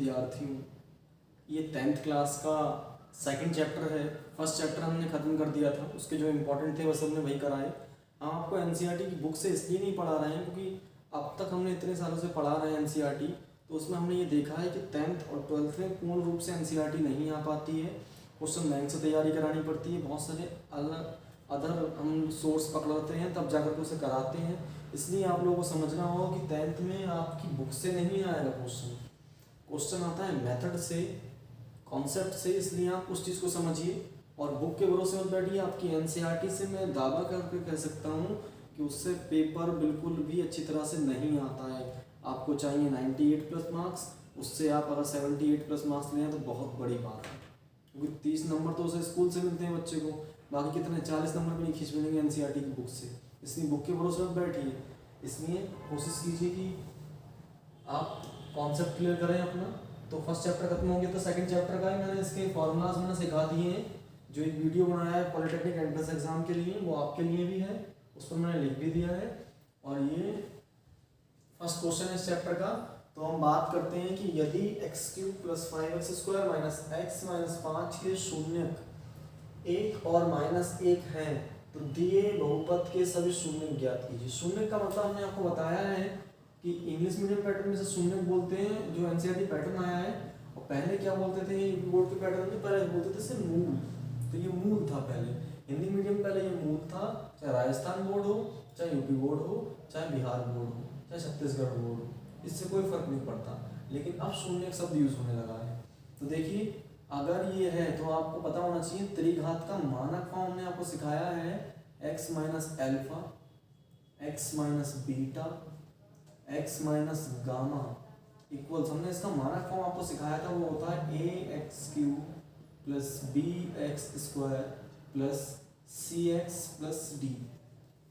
विद्यार्थियों, ये 10th class का सेकंड चैप्टर है। फर्स्ट चैप्टर हमने ख़त्म कर दिया था, उसके जो इम्पोर्टेंट थे वो सब ने वही कराए। हम आपको एनसीईआरटी की बुक से इसलिए नहीं पढ़ा रहे हैं क्योंकि अब तक हमने इतने सालों से पढ़ा रहे हैं एनसीईआरटी, तो उसमें हमने ये देखा है कि 10th और 12th में पूर्ण रूप से एनसीईआरटी नहीं आ पाती है। क्वेश्चन बैंक से तैयारी करानी पड़ती है, बहुत सारे अदर हम सोर्स पकड़ते हैं तब जाकर के उसे कराते हैं। इसलिए आप लोगों को समझना होगा कि 10th में आपकी बुक से नहीं आएगा क्वेश्चन आता है मेथड से, कॉन्सेप्ट से। इसलिए आप उस चीज़ को समझिए और बुक के भरोसे मत बैठिए। आपकी एनसीईआरटी से मैं दावा करके कह सकता हूँ कि उससे पेपर बिल्कुल भी अच्छी तरह से नहीं आता है। आपको चाहिए 98 प्लस मार्क्स, उससे आप अगर 78 प्लस मार्क्स लें तो बहुत बड़ी बात है, क्योंकि 30 नंबर तो उसे स्कूल से मिलते हैं बच्चे को, बाकी कितने 40 नंबर भी नहीं खींच मिलेंगे एनसीईआरटी की बुक से। इसलिए बुक के भरोसे मत बैठिए। इसलिए कोशिश कीजिए कि आप कॉन्सेप्ट क्लियर करें अपना। तो फर्स्ट चैप्टर खत्म हो गया, तो सेकंड चैप्टर का ही मैंने इसके फॉर्मूलाज मैंने सिखा दिए हैं। जो एक वीडियो बनाया है पॉलिटेक्निक एंट्रेंस एग्जाम के लिए, वो आपके लिए भी है, उस पर मैंने लिख भी दिया है। और ये फर्स्ट क्वेश्चन है इस चैप्टर का। तो हम बात करते हैं कि यदि x³ + 5x² - x - 5 के शून्यक 1 और -1 हैं तो दिए बहुपद के सभी शून्यक ज्ञात कीजिए। शून्यक का मतलब हमने आपको बताया है कि इंग्लिश मीडियम पैटर्न में से शून्यक बोलते हैं, जो एनसीईआरटी पैटर्न आया है। और पहले क्या बोलते थे यूपी बोर्ड के पैटर्न में, पहले बोलते थे इसे मूल। तो ये मूल था पहले, हिंदी मीडियम पहले ये मूल था। चाहे राजस्थान बोर्ड हो, चाहे यूपी बोर्ड हो, चाहे बिहार बोर्ड हो, चाहे छत्तीसगढ़ बोर्ड हो, इससे कोई फर्क नहीं पड़ता। लेकिन अब शून्यक शब्द यूज होने लगा है। तो देखिए, अगर ये है तो आपको पता होना चाहिए त्रिघात का मानक फॉर्म हमने आपको सिखाया है x - alpha, x - beta, x - gamma equals, हमने इसका मानक फॉर्म आपको सिखाया था। वो होता है ax³ + bx² + cx + d।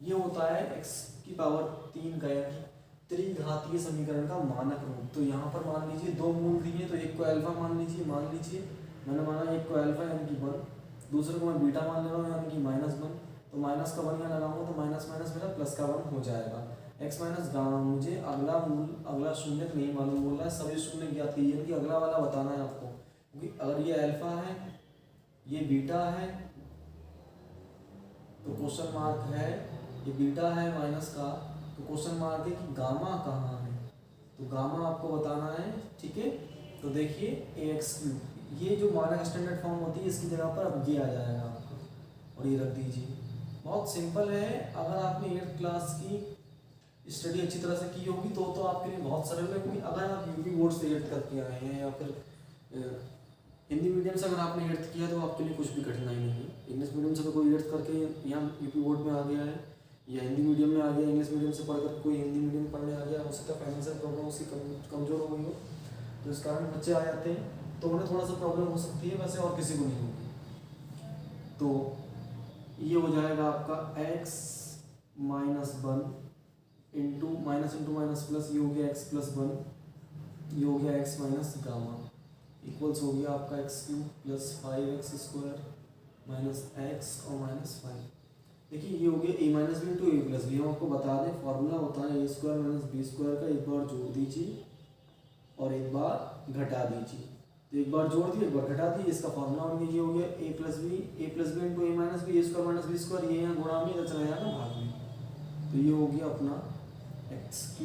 ये होता है x³ का यानी त्रिघातीय समीकरण का मानक रूप। तो यहाँ पर मान लीजिए दो मूल दिए, तो एक को अल्फा मान लीजिए मैंने माना एक को अल्फा यानी कि 1, दूसरे को मैं बीटा मान ले रहा हूँ यानी कि -1। तो माइनस का 1 यहाँ लगाऊंगा तो माइनस माइनस मेरा प्लस का 1 हो जाएगा। x - गामा, मुझे अगला शून्यक नहीं मालूम बोल रहा है, सभी शून्य ज्ञात कीजिए, यानी कि अगला वाला बताना है आपको। क्योंकि अगर ये अल्फा है, ये बीटा है, तो क्वेश्चन मार्क है, ये बीटा है माइनस का, तो क्वेश्चन मार्क है कि गामा कहाँ है। तो गामा आपको बताना है, ठीक है। तो देखिए ax³, ये जो मानक स्टैंडर्ड फॉर्म होती है इसकी जगह पर अब ये आ जाएगा आपका, और ये रख दीजिए। बहुत सिंपल है। अगर आपने 8th क्लास की स्टडी अच्छी तरह से की होगी तो आपके लिए बहुत सरल है। क्योंकि अगर आप यूपी बोर्ड से 8th करके आए हैं या फिर हिंदी मीडियम से अगर आपने 8th किया तो आपके लिए कुछ भी कठिनाई नहीं है। इंग्लिश मीडियम से तो कोई 8th करके यहाँ यूपी बोर्ड में आ गया है, या हिंदी मीडियम में आ गया, इंग्लिश मीडियम से पढ़कर कोई हिंदी मीडियम में पढ़ने आ गया, हो सकता है फाइनेंशियल प्रॉब्लम उसकी कमज़ोर हो गई हो, तो इस कारण बच्चे आ जाते हैं, तो उन्हें थोड़ा सा प्रॉब्लम हो सकती है, वैसे और किसी को नहीं होगी। तो ये हो जाएगा आपका x - 1 इंटू माइनस प्लस, ये हो गया x + 1, ये हो गया x - गामा इक्वल्स हो गया आपका x³ + 5x² - x और -5। देखिए ये हो गया a - b into a + b। हम आपको बता दें फॉर्मूला होता है a² - b² का, एक बार जोड़ दीजिए और एक बार घटा दीजिए। तो एक बार जोड़ दिए, एक बार घटा दिए, इसका फॉर्मूला हो गया, ये हो गया a + b into a - b, a² - b², ये यहाँ गुणा में इधर चला जाएगा भाग में। तो ये हो गया अपना x³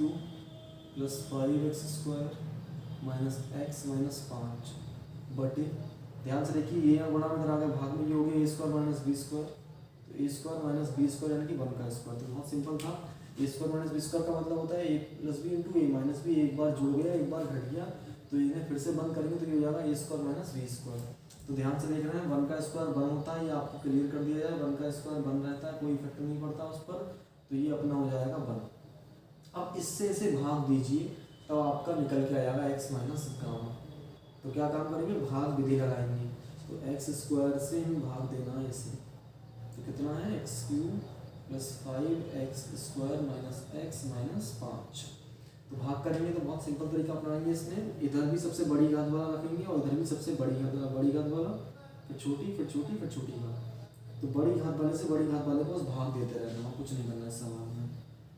+ 5x² - x - 5 बटे, ध्यान से देखिए ये यहाँ गुणा में इधर आ गया भाग में, ये हो गया a² - b²। तो a² - b² यानी कि 1 का स्क्वायर। तो बहुत सिंपल था। a² - b² का मतलब होता है a + b into a - b, एक बार जुड़ गया एक बार घट गया, तो इन्हें फिर से बंद करेंगे तो ये हो जाएगा a² - b²। तो ध्यान से देख रहे हैं 1 का स्क्वायर 1 होता है, ये आपको क्लियर कर दिया जाए, 1 का स्क्वायर 1 रहता है, कोई इफेक्ट नहीं पड़ता उस पर। तो ये अपना हो जाएगा 1। अब इससे इसे भाग दीजिए तो आपका निकल के आएगा x - गामा। तो क्या काम करेंगे, भाग विधि लगाएंगे। तो x² से ही भाग देना है इसे, तो कितना है x³ + 5x² - x - 5। तो भाग करेंगे तो बहुत सिंपल तरीका अपनाएंगे इसमें, इधर भी सबसे बड़ी घात वाला रखेंगे और इधर भी सबसे बड़ी घात वाला, फिर छोटी फिर छोटी फिर छोटी घात। तो बड़ी घात वाले से बड़ी घात वाले को बस भाग देते रहना, कुछ नहीं करना इस सवाल में।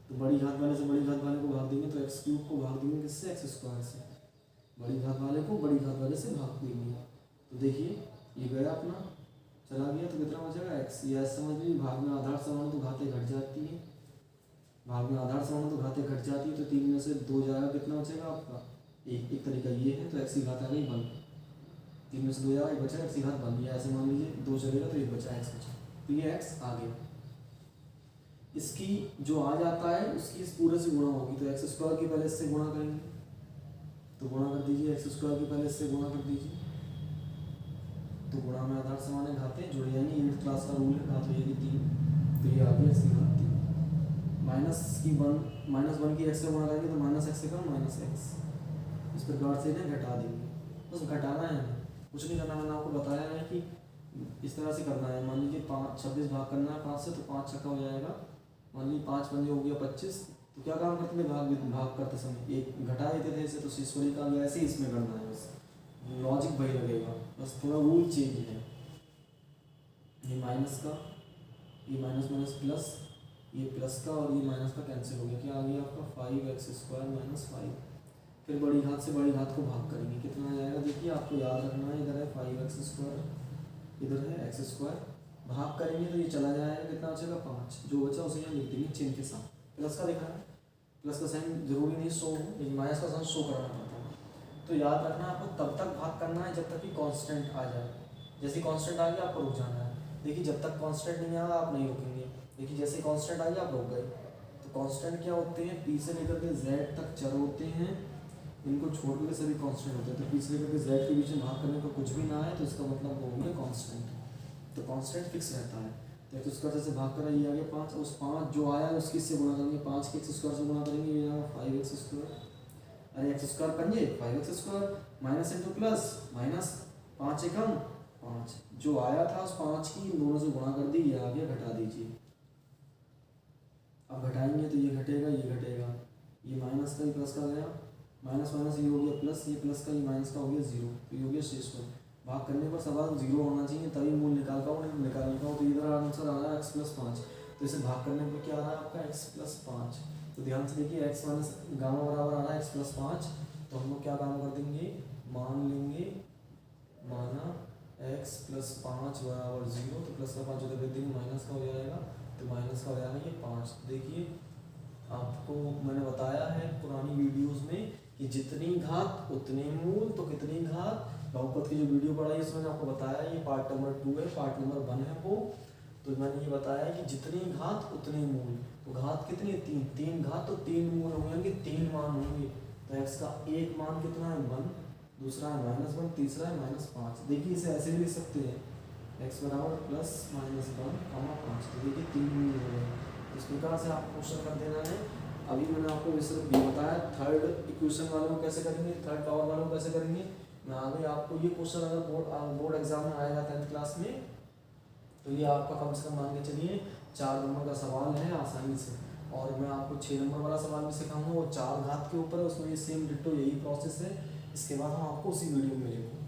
तो बड़ी घात वाले से बड़ी घात वाले को भाग देंगे तो x³ को भाग देंगे किससे, x² से। बड़ी घात वाले को बड़ी घात वाले से भाग देंगे। तो देखिए ये गया अपना, चला गया, तो कितना बचेगा x। ये समझ लीजिए भाग में आधार समान तो घातें घट जाती है, भाग में आधार समान तो घातें घट जाती है, तो 3 में से 2 जाएगा, कितना बचेगा आपका एक तरीका ये है। तो x की घात आ गई 1, 3 में से 2 जाएगा, एक बचा, x की घात 1। ये ऐसे मान लीजिए 2 चलेगा तो 1 बचा, x बचा, तो ये x आ गया। इसकी जो आ जाता है उसकी इस पूरे से गुणा होगी, तो एक्स स्क्वायर की पहले इससे गुणा करेंगे, तो गुणा कर दीजिए, एक्स स्क्वायर की पहले इससे गुणा कर दीजिए, तो गुणा में आधार समान है, घातें जुड़ जाएंगी, 8th क्लास का रूल है, घात हो जाएगी 3, तो ये आ गया इसकी घात 3। -1 की एक्स से गुणा करेंगे तो -x से कम -x, इस प्रकार से इन्हें घटा देंगे। बस घटाना है हमें, कुछ नहीं करना। मैंने आपको बताया है कि इस तरह से करना है। मान लीजिए 26 भाग करना है 5 से, तो 5 छक्का हो जाएगा, मान लीजिए 5 पंजे हो गया 25। तो क्या काम करते थे, भाग करते समय एक घटा देते थे इसे, तो ईश्वरी का भी ऐसे ही इसमें करना है, बस लॉजिक वही लगेगा, बस थोड़ा रूल चेंज है। ये माइनस का, ये माइनस माइनस प्लस, ये प्लस का और ये माइनस का कैंसिल हो गया, क्या आ गया आपका 5x² - 5। फिर बड़ी घात से बड़ी घात को भाग करेंगे, कितना आ जाएगा देखिए, आपको याद रखना है, इधर है 5x², इधर है x², भाग करेंगे तो ये चला जाएगा, कितना बचेगा 5, जो बचा उसे यहाँ लिख देंगे चिन्ह के साथ। प्लस का देखा है, प्लस का साइन जरूरी नहीं शो हो, लेकिन माइनस का साइन शो कराना पड़ता है। तो याद रखना आपको तब तक भाग करना है जब तक कि कांस्टेंट आ जाए। जैसे कांस्टेंट आ गया आपको रुक जाना है। देखिए जब तक कांस्टेंट नहीं आएगा आप नहीं रुकेंगे, देखिए जैसे कांस्टेंट आ गया आप रुक गए। तो कांस्टेंट क्या होते हैं, पी से लेकर के जेड तक चर होते हैं, इनको छोड़ के सभी कांस्टेंट होते हैं। तो पी से लेकर के जेड के बीच में भाग करने को कुछ भी ना आए तो इसका मतलब वो हो गया कांस्टेंट। तो कांस्टेंट फिक्स रहता है। तो एक्स स्क्वायर से भाग करा, ये आ गया 5, उस 5 जो आया है उसकी से गुणा करेंगे, 5 के x² से गुणा करेंगे, ये आएगा 5x²। अरे x² पंजे 5x² minus into plus minus, 5 एकम 5, जो आया था उस 5 की इन दोनों से गुणा कर दी, ये आ गया, घटा दीजिए। अब घटाएंगे तो ये घटेगा, ये घटेगा, ये माइनस का, ये प्लस का गया, माइनस माइनस ये हो गया प्लस, ये प्लस का ये माइनस का हो गया 0, तो ये हो गया शेषफल। भाग करने पर सवाल 0 होना चाहिए तभी मूल निकाल पाओ, नहीं निकाल नहीं पाओ। तो इधर आंसर आ रहा है x+5, तो इसे भाग करने पर क्या आ रहा है आपका x+5। तो ध्यान से देखिए x माइनस गामा बराबर आ रहा है x+5, तो हम लोग क्या काम कर देंगे, मान लेंगे, माना x+5 बराबर 0, तो प्लस का 5 उधर भेज देंगे, माइनस का हो जाएगा, तो माइनस का हो जाएगा ये 5। देखिए आपको मैंने बताया है पुरानी वीडियोस में कि जितनी घात उतने मूल, तो कितनी घात, बहुपद की जो वीडियो पढ़ाई इसमें मैंने आपको बताया, ये पार्ट नंबर 2 है, पार्ट नंबर 1 है वो। तो मैंने ये बताया कि जितनी घात उतने मूल, तो घात कितनी है 3, 3 घात तो 3 मूल होंगे, 3 मान होंगे। तो x का एक मान कितना है 1, दूसरा है -1, तीसरा है -5। देखिए इसे ऐसे भी लिख सकते हैं, x बराबर +-1, 5। तो देखिए 3 मूल हो गए। इस प्रकार से आपको क्वेश्चन कर देना है। अभी मैंने आपको सिर्फ ये बताया, थर्ड इक्वेशन वालों को कैसे करेंगे, थर्ड पावर वालों को कैसे करेंगे। मैं आगे आपको ये क्वेश्चन अगर बोर्ड एग्जाम में आएगा 10th क्लास में, तो ये आपका कम से कम मान के चलिए 4 नंबर का सवाल है आसानी से। और मैं आपको 6 नंबर वाला सवाल भी सिखाऊंगा, वो 4 घात के ऊपर है, उसमें ये सेम डिट्टो यही प्रोसेस है। इसके बाद हम आपको उसी वीडियो में मिलेंगे।